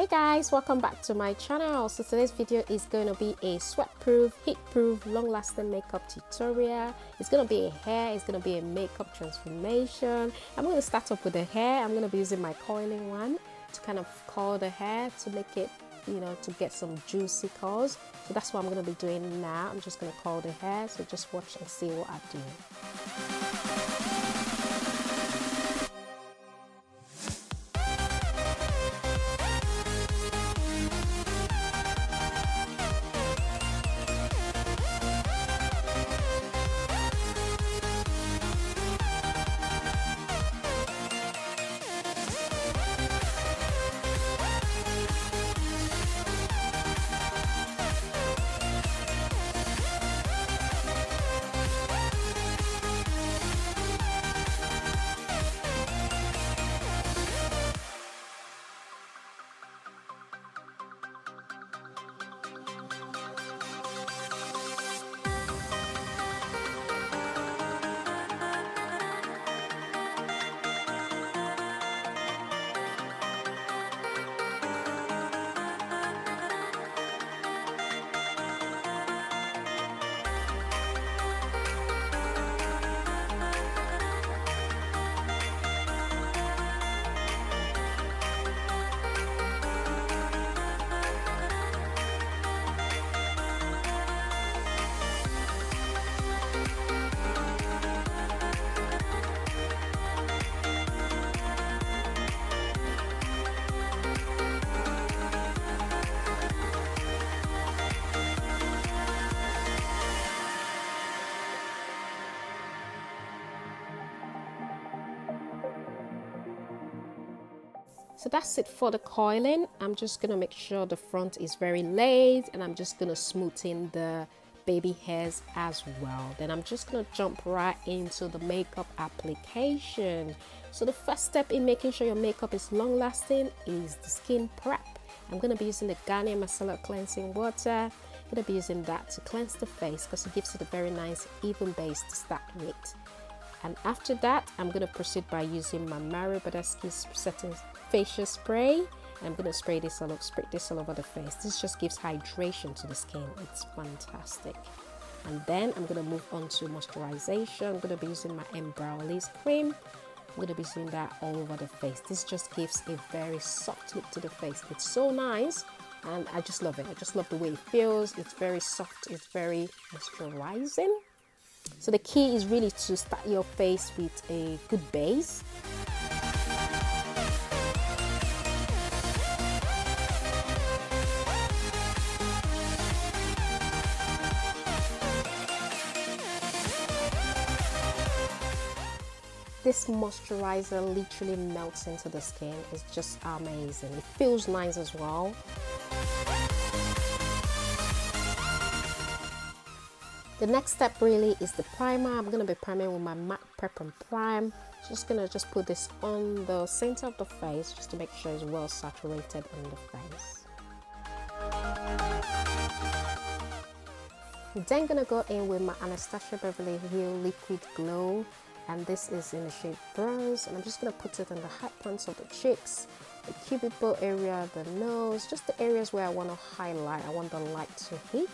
Hey guys, welcome back to my channel. So today's video is going to be a sweat-proof, heat-proof, long-lasting makeup tutorial. It's going to be a hair, it's going to be a makeup transformation. I'm going to start off with the hair. I'm going to be using my coiling one to kind of coil the hair to make it, you know, to get some juicy curls. So that's what I'm going to be doing now. I'm just going to coil the hair, so just watch and see what I do. So that's it for the coiling. I'm just gonna make sure the front is very laid, and I'm just gonna smoothen the baby hairs as well. Then I'm just gonna jump right into the makeup application. So the first step in making sure your makeup is long lasting is the skin prep. I'm gonna be using the Garnier Micellar Cleansing water. I'm gonna be using that to cleanse the face because it gives it a very nice even base to start with. And after that, I'm going to proceed by using my badesco setting facial spray. I'm going to spray this all over the face. This just gives hydration to the skin. It's fantastic. And then I'm going to move on to moisturization. I'm going to be using my Embroyolise cream. I'm going to be using that all over the face. This just gives a very soft look to the face. It's so nice, and I just love it. I just love the way it feels. It's very soft. It's very moisturizing. So the key is really to start your face with a good base. This moisturizer literally melts into the skin. It's just amazing. It feels nice as well. The next step really is the primer. I'm going to be priming with my MAC Prep and Prime. Just going to put this on the center of the face just to make sure it's well saturated on the face. I'm then going to go in with my Anastasia Beverly Real Liquid Glow, and this is in the shade Bronze, and I'm just going to put it on the high points of the cheeks, the cuticle area, the nose, just the areas where I want to highlight. I want the light to hit.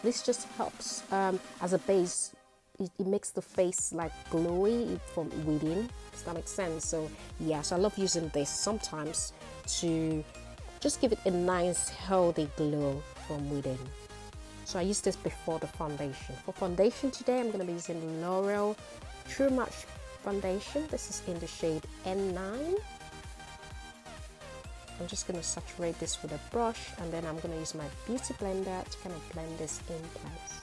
This just helps as a base. It makes the face like glowy from within. Does that make sense? So yeah, so I love using this sometimes to just give it a nice healthy glow from within. So I use this before the foundation. For foundation today, I'm going to be using L'Oreal True Match foundation. This is in the shade N9. I'm just going to saturate this with a brush, and then I'm going to use my beauty blender to kind of blend this in place.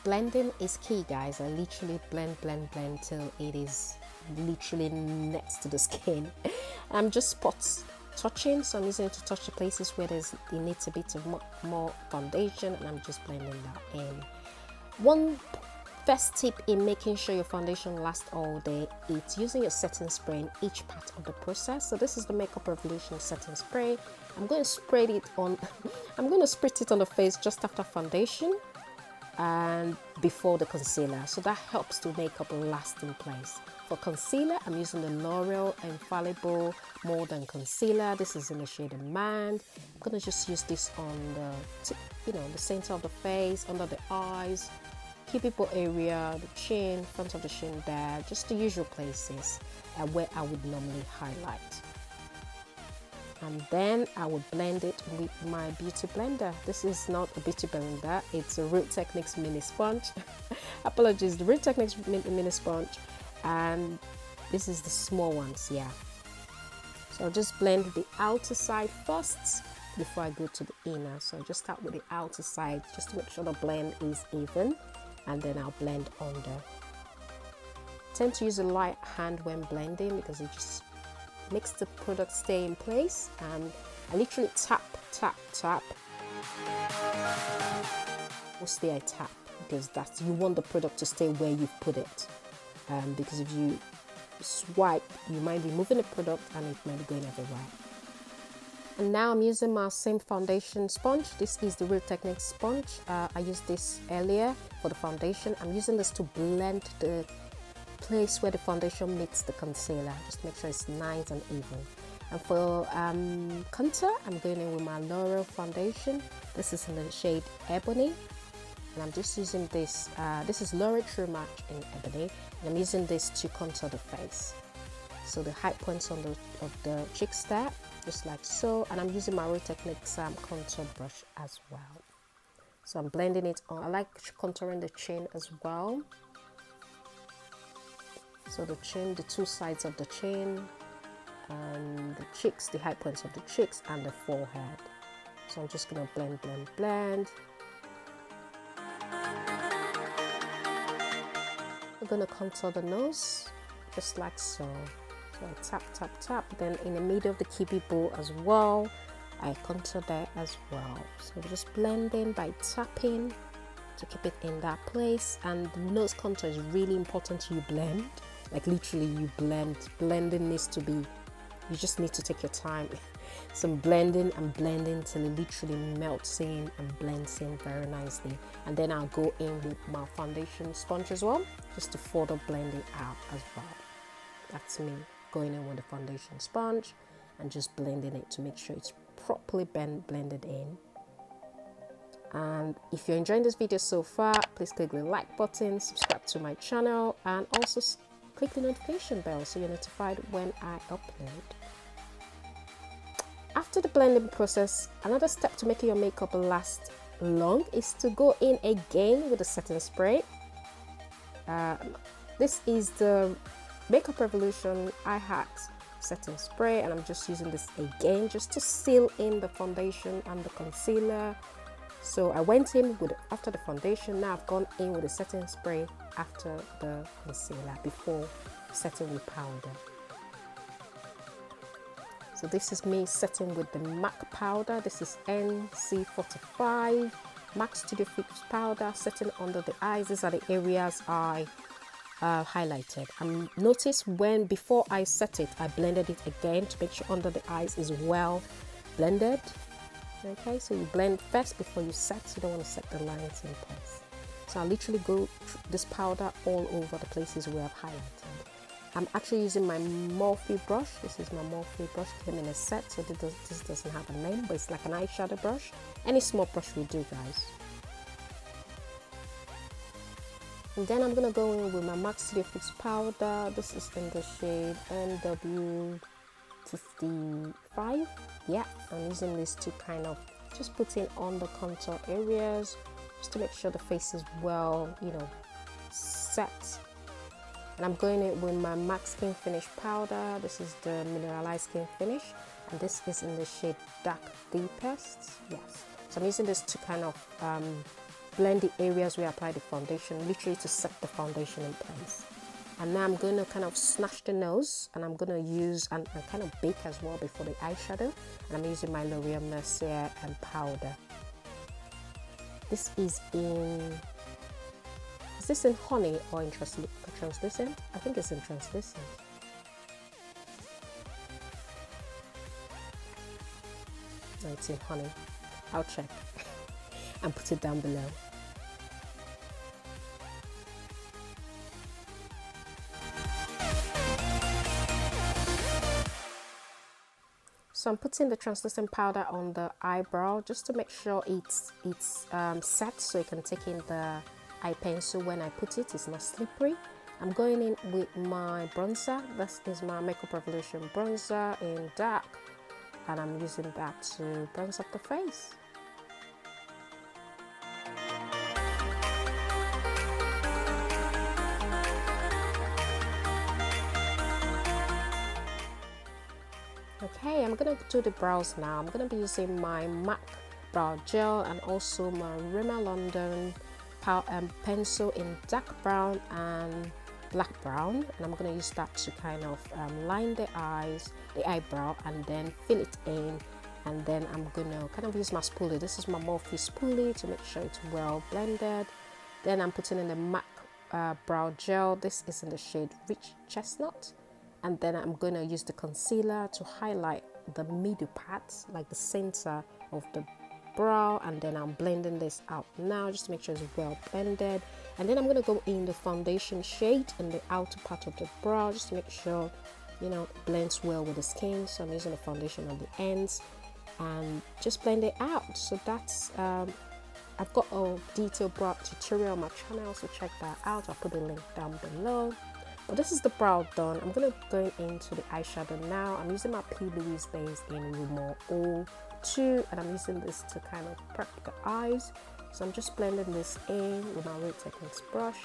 Blending is key, guys. I literally blend till it is literally next to the skin. I'm just spot touching, so I'm using it to touch the places where it needs a bit of more foundation, and I'm just blending that in. One first tip in making sure your foundation lasts all day is using your setting spray in each part of the process. So this is the Makeup Revolution setting spray. I'm going to spray it on I'm going to spritz it on the face just after foundation and before the concealer, so that helps to makeup last in place. For concealer, I'm using the L'Oreal Infallible More Than Concealer. This is in the shade Amande. I'm going to just use this on the the center of the face, under the eyes, cuticle area, the chin, front of the chin there, just the usual places where I would normally highlight. And then I would blend it with my beauty blender. This is not a beauty blender, it's a Real Techniques mini sponge. Apologies, the Real Techniques mini sponge, and this is the small ones, yeah. So I'll just blend the outer side first before I go to the inner. So I'll just start with the outer side just to make sure the blend is even, and then I'll blend under. I tend to use a light hand when blending because it just makes the product stay in place, and I literally tap. Mostly I tap because you want the product to stay where you've put it, because if you swipe you might be moving the product and it might be going everywhere. And now I'm using my same foundation sponge. This is the Real Techniques sponge. I used this earlier for the foundation. I'm using this to blend the place where the foundation meets the concealer, just to make sure it's nice and even. And for contour, I'm going in with my L'Oreal foundation. This is in the shade Ebony, and I'm just using this. This is L'Oreal True Match in Ebony, and I'm using this to contour the face. So the high points of the cheeks there, just like so. And I'm using my Real Techniques contour brush as well. So I'm blending it on. I like contouring the chin as well. So the chin, the two sides of the chin, and the cheeks, the high points of the cheeks, and the forehead. So I'm just going to blend. I'm going to contour the nose, just like so. So I tap. Then in the middle of the cuticle as well, I contour there as well. So just blending by tapping to keep it in that place. And the nose contour is really important you blend. Like literally you blend. Blending needs to be, you just need to take your time. Some blending till it literally melts in and blends in very nicely. And then I'll go in with my foundation sponge as well, just to further blend it out as well. That's me going in with the foundation sponge and just blending it to make sure it's properly blended in. And if you're enjoying this video so far, please click the like button, subscribe to my channel, and also click the notification bell so you're notified when I upload. After the blending process, another step to making your makeup last long is to go in again with the setting spray. This is the Makeup Revolution Eye Hack setting spray, and I'm just using this again just to seal in the foundation and the concealer. So I went in with after the foundation. Now I've gone in with the setting spray after the concealer before setting with powder. So this is me setting with the MAC powder. This is Nc45 MAC Studio Fix powder, setting under the eyes. These are the areas I highlighted. And notice before I set it, I blended it again to make sure under the eyes is well blended. Okay, so you blend first before you set. You don't want to set the lines in place. So I literally go this powder all over the places where I've highlighted. I'm actually using my Morphe brush. This is my Morphe brush, came in a set, so this doesn't have a name, but it's like an eyeshadow brush. Any small brush will do, guys. And then I'm gonna go in with my MAC Studio Fix powder. This is in the shade Nw45. Yeah, I'm using this to kind of just put in on the contour areas, just to make sure the face is well, set. And I'm going in with my MAC Skin Finish powder. This is the Mineralized Skin Finish, and this is in the shade Dark Deepest. Yes, so I'm using this to kind of blend the areas where I apply the foundation, literally to set the foundation in place. And now I'm going to kind of snatch the nose, and I'm going to use and kind of bake as well before the eyeshadow. And I'm using my L'Oreal Mercier and powder. This is this in honey or in translucent? I think it's in translucent. No, it's in honey. I'll check and put it down below. So I'm putting the translucent powder on the eyebrow just to make sure it's set, so you can take in the eye pencil when I put it. It's not slippery. I'm going in with my bronzer. This is my Makeup Revolution bronzer in dark, and I'm using that to bronze up the face. Okay, I'm gonna do the brows now. I'm gonna be using my MAC brow gel and also my Rimmel London pencil in dark brown and black brown, and I'm gonna use that to kind of line the eyes, the eyebrow, and then fill it in. And then I'm gonna kind of use my spoolie. This is my Morphe spoolie to make sure it's well blended. Then I'm putting in the MAC brow gel. This is in the shade Rich Chestnut. And then I'm going to use the concealer to highlight the middle parts, like the center of the brow. And then I'm blending this out now just to make sure it's well blended. And then I'm going to go in the foundation shade in the outer part of the brow just to make sure, you know, it blends well with the skin. So I'm using the foundation on the ends and just blend it out. So that's I've got a detailed brow tutorial on my channel, so check that out. I'll put the link down below. But this is the brow done. I'm going to go into the eyeshadow now. I'm using my P. Louise base in Rimmel 2, and I'm using this to kind of prep the eyes. So I'm just blending this in with my Real Techniques brush.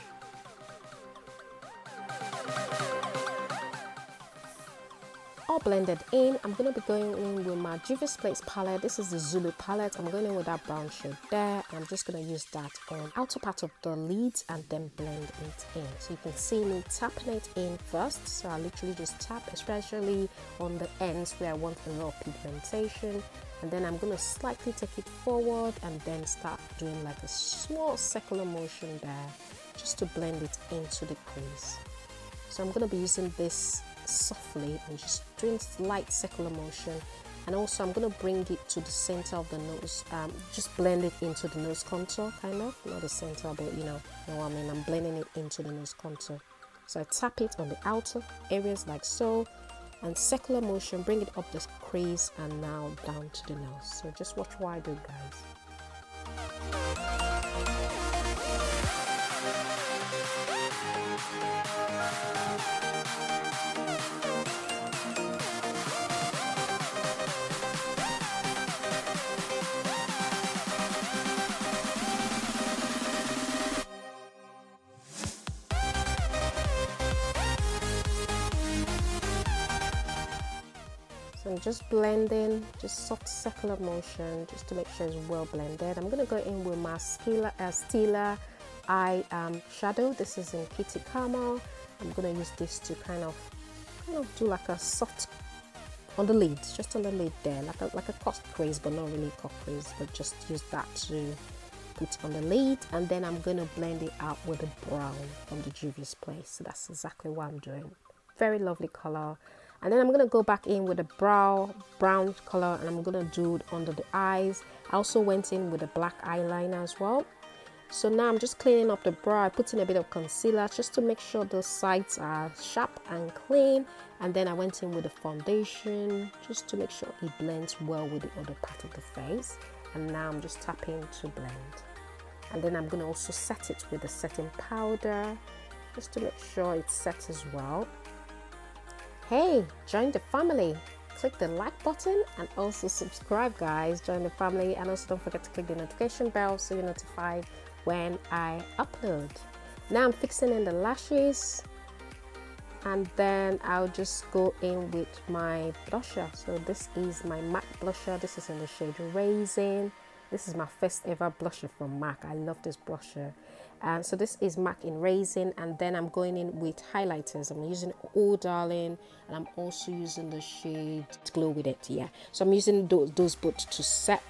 All blended in. I'm going to be going in with my Juvia's Place palette. This is the Zulu palette. I'm going in with that brown shade there. I'm just going to use that on outer part of the lids and then blend it in. So you can see me tapping it in first. So I literally just tap, especially on the ends where I want a lot of pigmentation. And then I'm going to slightly take it forward and then start doing like a small circular motion there just to blend it into the crease. So I'm going to be using this softly and just doing light circular motion, and also I'm going to bring it to the center of the nose, just blend it into the nose contour, kind of, not the center, but you know what I mean. I'm blending it into the nose contour. So I tap it on the outer areas like so, and circular motion, bring it up the crease and now down to the nose. So just watch what I do, guys. So I'm just blending, just soft circular motion, just to make sure it's well blended. I'm going to go in with my Stila eye shadow. This is in Kitty Caramel. I'm going to use this to kind of do like a soft on the lid, just on the lid there, like a cut crease, but not really cut crease, but just use that to put on the lid. And then I'm going to blend it out with a brown from the Juvia's Place. So that's exactly what I'm doing. Very lovely color. And then I'm going to go back in with the brown color, and I'm going to do it under the eyes. I also went in with a black eyeliner as well. So now I'm just cleaning up the brow. I put in a bit of concealer just to make sure the sides are sharp and clean. And then I went in with the foundation just to make sure it blends well with the other part of the face. And now I'm just tapping to blend. And then I'm going to also set it with the setting powder just to make sure it's set as well. Hey, join the family. Click the like button and also subscribe, guys. Join the family, and also don't forget to click the notification bell so you're notified when I upload. Now I'm fixing in the lashes, and then I'll just go in with my blusher. So this is my matte blusher. This is in the shade Raizin. This is my first ever blusher from MAC. I love this blusher. And so this is MAC in Raizin, and then I'm going in with highlighters. I'm using Oh Darling, and I'm also using the shade Glow with it. Yeah, so I'm using those both to set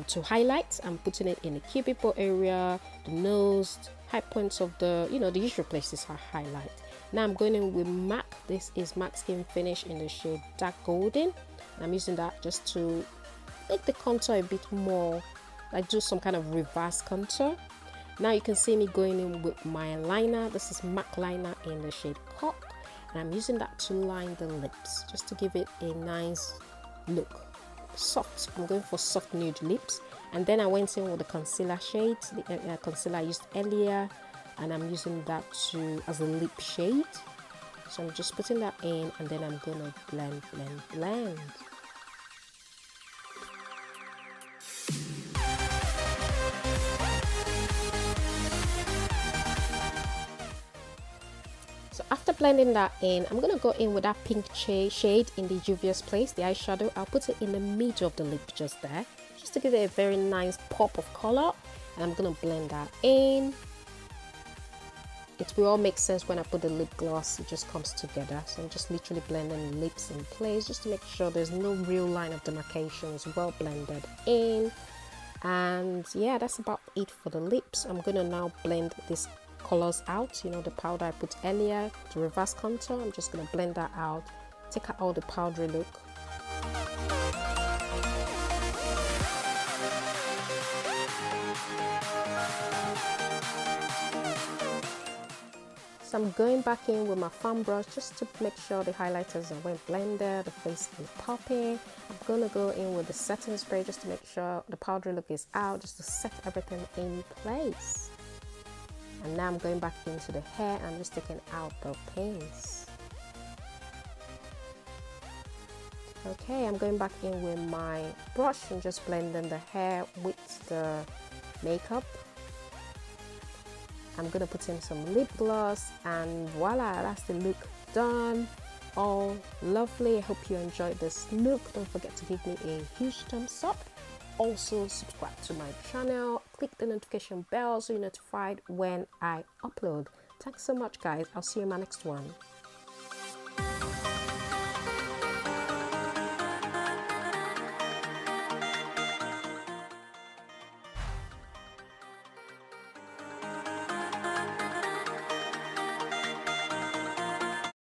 to highlight. I'm putting it in the cuticle area, the nose, high points of the, you know, the usual places I highlight. Now I'm going in with MAC. This is MAC Skin Finish in the shade Dark Golden. And I'm using that just to make the contour a bit more, like do some kind of reverse contour. Now you can see me going in with my liner. This is MAC liner in the shade Cock, and I'm using that to line the lips just to give it a nice look. Soft. I'm going for soft nude lips. And then I went in with the concealer shade, the concealer I used earlier, and I'm using that as a lip shade. So I'm just putting that in, and then I'm gonna blend. So after blending that in, I'm gonna go in with that pink shade in the Juvia's Place, the eyeshadow. I'll put it in the middle of the lip just there, just to give it a very nice pop of color. And I'm gonna blend that in. It will all make sense when I put the lip gloss. It just comes together. So I'm just literally blending the lips in place just to make sure there's no real line of demarcation. It's well blended in. And yeah, that's about it for the lips. I'm gonna now blend this colors out, you know, the powder I put earlier to reverse contour. I'm just gonna blend that out, take out all the powdery look. So I'm going back in with my fan brush just to make sure the highlighters are well blended, the face is popping. I'm gonna go in with the setting spray just to make sure the powdery look is out, just to set everything in place. And now I'm going back into the hair, and I'm just taking out the pins. Okay, I'm going back in with my brush and just blending the hair with the makeup. I'm gonna put in some lip gloss, and voila, that's the look done. All lovely. I hope you enjoyed this look. Don't forget to give me a huge thumbs up. Also subscribe to my channel, click the notification bell so you're notified when I upload. Thanks so much guys. I'll see you in my next one.